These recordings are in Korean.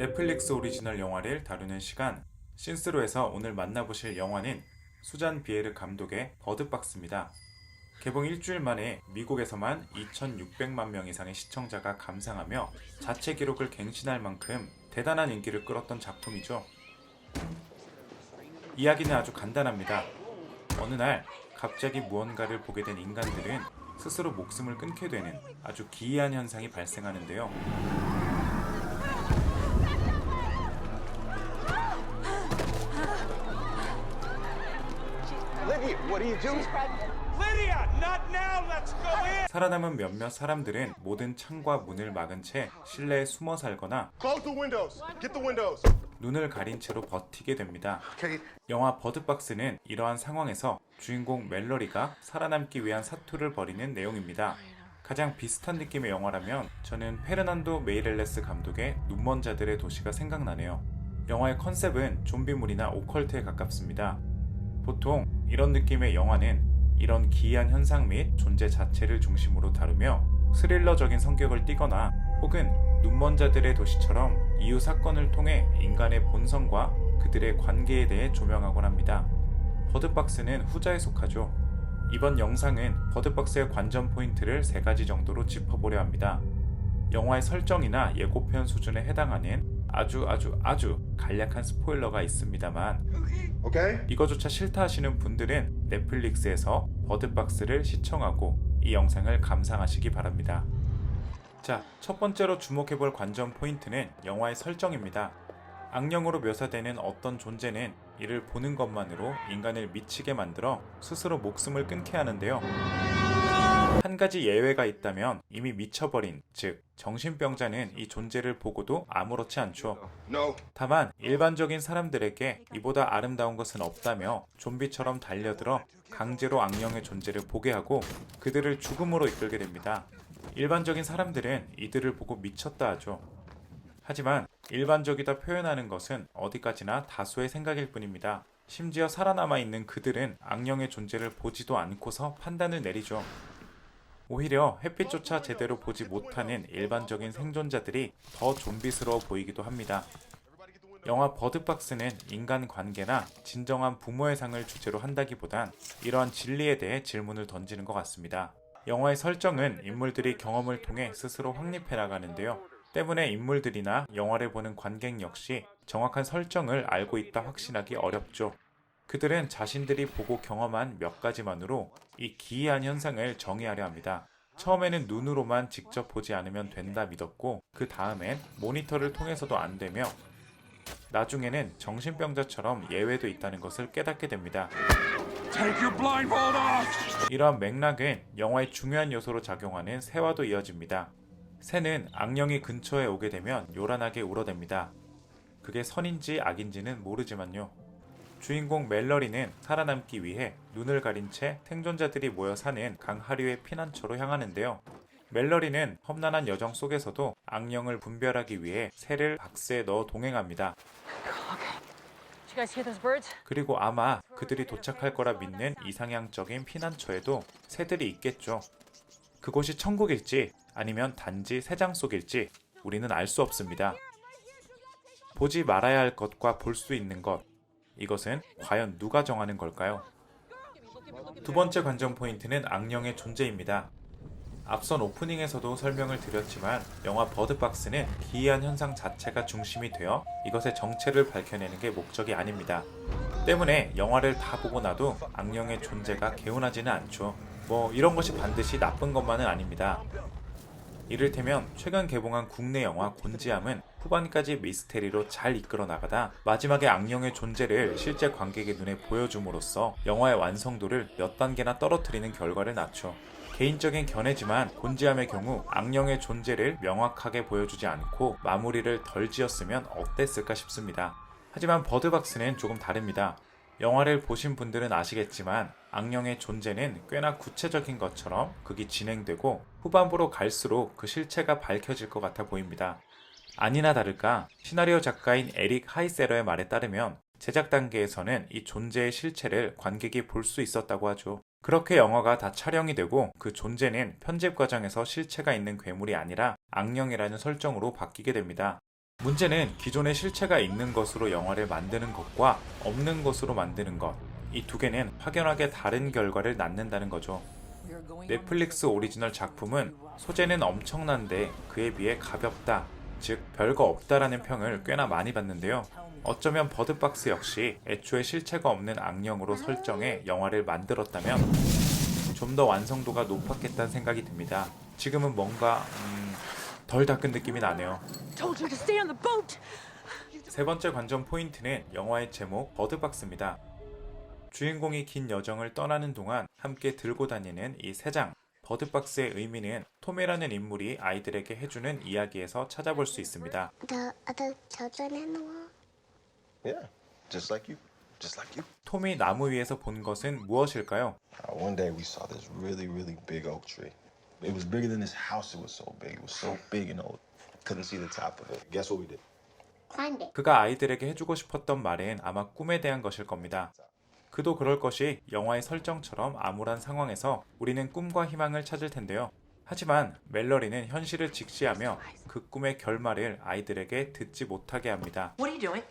넷플릭스 오리지널 영화를 다루는 시간, 신스로에서 오늘 만나보실 영화는 수잔 비에르 감독의 버드박스입니다. 개봉 일주일 만에 미국에서만 2,600만 명 이상의 시청자가 감상하며 자체 기록을 갱신할 만큼 대단한 인기를 끌었던 작품이죠. 이야기는 아주 간단합니다. 어느 날 갑자기 무언가를 보게 된 인간들은 스스로 목숨을 끊게 되는 아주 기이한 현상이 발생하는데요. Lydia, what are you doing? Lydia, not now. Let's go in. 살아남은 몇몇 사람들은 모든 창과 문을 막은 채 실내에 숨어 살거나 Close the windows. Get the windows. 눈을 가린 채로 버티게 됩니다. Okay. 영화 버드박스는 이러한 상황에서 주인공 멜러리가 살아남기 위한 사투를 벌이는 내용입니다. 가장 비슷한 느낌의 영화라면 저는 페르난도 메이렐레스 감독의 눈먼 자들의 도시가 생각나네요. 영화의 컨셉은 좀비물이나 오컬트에 가깝습니다. 보통 이런 느낌의 영화는 이런 기이한 현상 및 존재 자체를 중심으로 다루며 스릴러적인 성격을 띠거나 혹은 눈먼 자들의 도시처럼 이유 사건을 통해 인간의 본성과 그들의 관계에 대해 조명하곤 합니다. 버드박스는 후자에 속하죠. 이번 영상은 버드박스의 관전 포인트를 3가지 정도로 짚어보려 합니다. 영화의 설정이나 예고편 수준에 해당하는 아주 간략한 스포일러가 있습니다만 Okay. 이거조차 싫다 하시는 분들은 넷플릭스에서 버드박스를 시청하고 이 영상을 감상하시기 바랍니다. 자, 첫 번째로 주목해볼 관전 포인트는 영화의 설정입니다. 악령으로 묘사되는 어떤 존재는 이를 보는 것만으로 인간을 미치게 만들어 스스로 목숨을 끊게 하는데요. 한 가지 예외가 있다면 이미 미쳐버린, 즉 정신병자는 이 존재를 보고도 아무렇지 않죠. No. 다만 일반적인 사람들에게 이보다 아름다운 것은 없다며 좀비처럼 달려들어 강제로 악령의 존재를 보게 하고 그들을 죽음으로 이끌게 됩니다. 일반적인 사람들은 이들을 보고 미쳤다 하죠. 하지만 일반적이다 표현하는 것은 어디까지나 다수의 생각일 뿐입니다. 심지어 살아남아 있는 그들은 악령의 존재를 보지도 않고서 판단을 내리죠. 오히려 햇빛조차 제대로 보지 못하는 일반적인 생존자들이 더 좀비스러워 보이기도 합니다. 영화 버드박스는 인간관계나 진정한 부모의 상을 주제로 한다기보단 이러한 진리에 대해 질문을 던지는 것 같습니다. 영화의 설정은 인물들이 경험을 통해 스스로 확립해 나가는데요. 때문에 인물들이나 영화를 보는 관객 역시 정확한 설정을 알고 있다 확신하기 어렵죠. 그들은 자신들이 보고 경험한 몇 가지만으로 이 기이한 현상을 정의하려 합니다. 처음에는 눈으로만 직접 보지 않으면 된다 믿었고 그 다음엔 모니터를 통해서도 안 되며 나중에는 정신병자처럼 예외도 있다는 것을 깨닫게 됩니다. Take your blindfold off. 이러한 맥락은 영화의 중요한 요소로 작용하는 새와도 이어집니다. 새는 악령이 근처에 오게 되면 요란하게 울어댑니다. 그게 선인지 악인지는 모르지만요. 주인공 멜러리는 살아남기 위해 눈을 가린 채 생존자들이 모여 사는 강하류의 피난처로 향하는데요. 멜러리는 험난한 여정 속에서도 악령을 분별하기 위해 새를 박스에 넣어 동행합니다. Did you guys hear those birds? 그리고 아마 그들이 도착할 거라 믿는 이상향적인 피난처에도 새들이 있겠죠. 그곳이 천국일지 아니면 단지 새장 속일지 우리는 알 수 없습니다. 보지 말아야 할 것과 볼 수 있는 것, 이것은 과연 누가 정하는 걸까요? 두 번째 관전 포인트는 악령의 존재입니다. 앞선 오프닝에서도 설명을 드렸지만 영화 버드박스는 기이한 현상 자체가 중심이 되어 이것의 정체를 밝혀내는 게 목적이 아닙니다. 때문에 영화를 다 보고 나도 악령의 존재가 개운하지는 않죠. 이런 것이 반드시 나쁜 것만은 아닙니다. 이를테면 최근 개봉한 국내 영화 곤지암은 후반까지 미스테리로 잘 이끌어 나가다 마지막에 악령의 존재를 실제 관객의 눈에 보여줌으로써 영화의 완성도를 몇 단계나 떨어뜨리는 결과를 낳죠. 개인적인 견해지만 곤지암의 경우 악령의 존재를 명확하게 보여주지 않고 마무리를 덜 지었으면 어땠을까 싶습니다. 하지만 버드박스는 조금 다릅니다. 영화를 보신 분들은 아시겠지만 악령의 존재는 꽤나 구체적인 것처럼 극이 진행되고 후반부로 갈수록 그 실체가 밝혀질 것 같아 보입니다. 아니나 다를까 시나리오 작가인 에릭 하이세러의 말에 따르면 제작 단계에서는 이 존재의 실체를 관객이 볼 수 있었다고 하죠. 그렇게 영화가 다 촬영이 되고 그 존재는 편집 과정에서 실체가 있는 괴물이 아니라 악령이라는 설정으로 바뀌게 됩니다. 문제는 기존의 실체가 있는 것으로 영화를 만드는 것과 없는 것으로 만드는 것, 이 두 개는 확연하게 다른 결과를 낳는다는 거죠. 넷플릭스 오리지널 작품은 소재는 엄청난데 그에 비해 가볍다, 즉 별거 없다라는 평을 꽤나 많이 받는데요. 어쩌면 버드박스 역시 애초에 실체가 없는 악령으로 설정해 영화를 만들었다면 좀 더 완성도가 높았겠다는 생각이 듭니다. 지금은 뭔가 덜 닦은 느낌이 나네요. Told you to stay on the boat. 세 번째 관전 포인트는 영화의 제목 버드박스입니다. 주인공이 긴 여정을 떠나는 동안 함께 들고 다니는 이 세 장 버드박스의 의미는 톰이라는 인물이 아이들에게 해주는 이야기에서 찾아볼 수 있습니다. The other children in the world? Yeah, just like you. Just like you. 톰이 나무 위에서 본 것은 무엇일까요? One day we saw this really, really big oak tree. It was bigger than this house. It was so big. It was so big and old. Couldn't see the top of it. Guess what we did? Climbed it. 그가 아이들에게 해주고 싶었던 말은 아마 꿈에 대한 것일 겁니다. 그도 그럴 것이 영화의 설정처럼 암울한 상황에서 우리는 꿈과 희망을 찾을 텐데요. 하지만 멜러리는 현실을 직시하며 그 꿈의 결말을 아이들에게 듣지 못하게 합니다. What are you doing?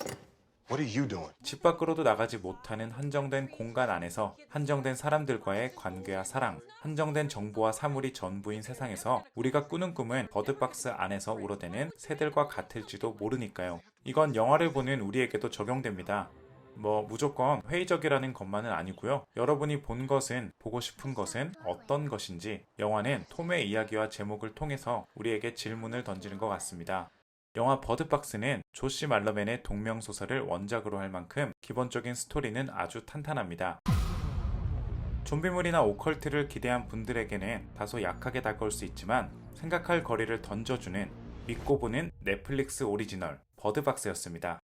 What are you doing? 집 밖으로도 나가지 못하는 한정된 공간 안에서 한정된 사람들과의 관계와 사랑, 한정된 정보와 사물이 전부인 세상에서 우리가 꾸는 꿈은 버드박스 안에서 우러대는 새들과 같을지도 모르니까요. 이건 영화를 보는 우리에게도 적용됩니다. 무조건 회의적이라는 것만은 아니고요. 여러분이 본 것은, 보고 싶은 것은 어떤 것인지 영화는 톰의 이야기와 제목을 통해서 우리에게 질문을 던지는 것 같습니다. 영화 버드박스는 조시 말러맨의 동명소설을 원작으로 할 만큼 기본적인 스토리는 아주 탄탄합니다. 좀비물이나 오컬트를 기대한 분들에게는 다소 약하게 다가올 수 있지만 생각할 거리를 던져주는 믿고 보는 넷플릭스 오리지널 버드박스였습니다.